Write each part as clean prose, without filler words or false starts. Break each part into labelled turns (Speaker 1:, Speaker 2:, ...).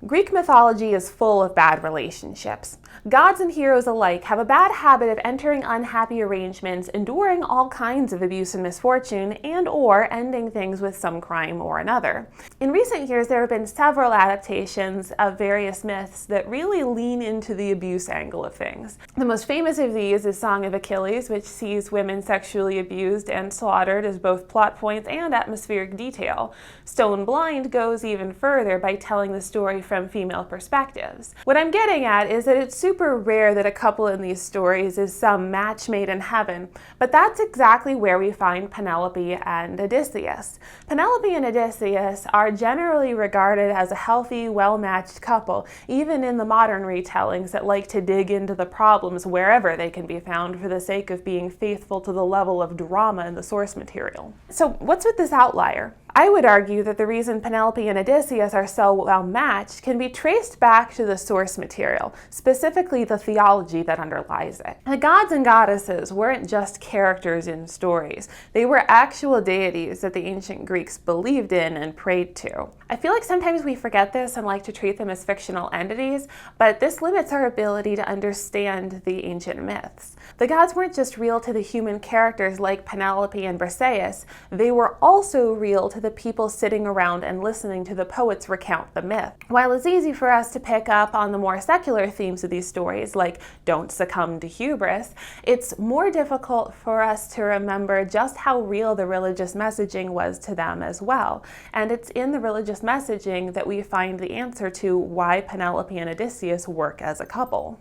Speaker 1: Greek mythology is full of bad relationships. Gods and heroes alike have a bad habit of entering unhappy arrangements, enduring all kinds of abuse and misfortune, and/or ending things with some crime or another. In recent years, there have been several adaptations of various myths that really lean into the abuse angle of things. The most famous of these is Song of Achilles, which sees women sexually abused and slaughtered as both plot points and atmospheric detail. Stone Blind goes even further by telling the story from female perspectives. What I'm getting at is that it's super rare that a couple in these stories is some match made in heaven, but that's exactly where we find Penelope and Odysseus. Penelope and Odysseus are generally regarded as a healthy, well-matched couple, even in the modern retellings that like to dig into the problems wherever they can be found for the sake of being faithful to the level of drama in the source material. So what's with this outlier? I would argue that the reason Penelope and Odysseus are so well matched can be traced back to the source material, specifically the theology that underlies it. The gods and goddesses weren't just characters in stories. They were actual deities that the ancient Greeks believed in and prayed to. I feel like sometimes we forget this and like to treat them as fictional entities, but this limits our ability to understand the ancient myths. The gods weren't just real to the human characters like Penelope and Odysseus, they were also real to the people sitting around and listening to the poets recount the myth. While it's easy for us to pick up on the more secular themes of these stories, like don't succumb to hubris, it's more difficult for us to remember just how real the religious messaging was to them as well. And it's in the religious messaging that we find the answer to why Penelope and Odysseus work as a couple.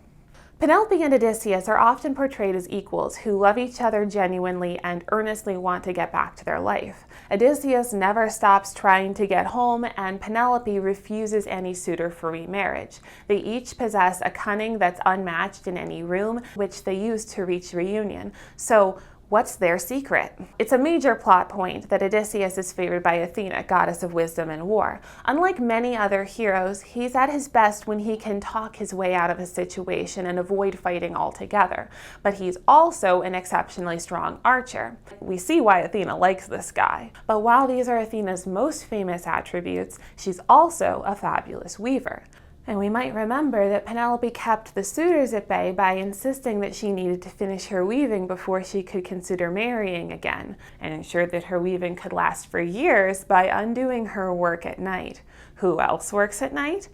Speaker 1: Penelope and Odysseus are often portrayed as equals who love each other genuinely and earnestly want to get back to their life. Odysseus never stops trying to get home, and Penelope refuses any suitor for remarriage. They each possess a cunning that's unmatched in any room, which they use to reach reunion. So, what's their secret? It's a major plot point that Odysseus is favored by Athena, goddess of wisdom and war. Unlike many other heroes, he's at his best when he can talk his way out of a situation and avoid fighting altogether. But he's also an exceptionally strong archer. We see why Athena likes this guy. But while these are Athena's most famous attributes, she's also a fabulous weaver. And we might remember that Penelope kept the suitors at bay by insisting that she needed to finish her weaving before she could consider marrying again, and ensured that her weaving could last for years by undoing her work at night. Who else works at night?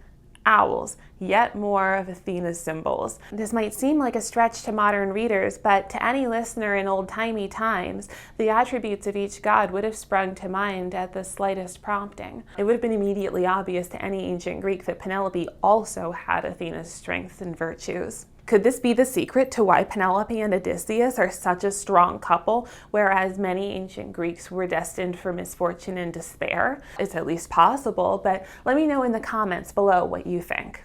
Speaker 1: Owls, yet more of Athena's symbols. This might seem like a stretch to modern readers, but to any listener in old-timey times, the attributes of each god would have sprung to mind at the slightest prompting. It would have been immediately obvious to any ancient Greek that Penelope also had Athena's strengths and virtues. Could this be the secret to why Penelope and Odysseus are such a strong couple, whereas many ancient Greeks were destined for misfortune and despair? It's at least possible, but let me know in the comments below what you think.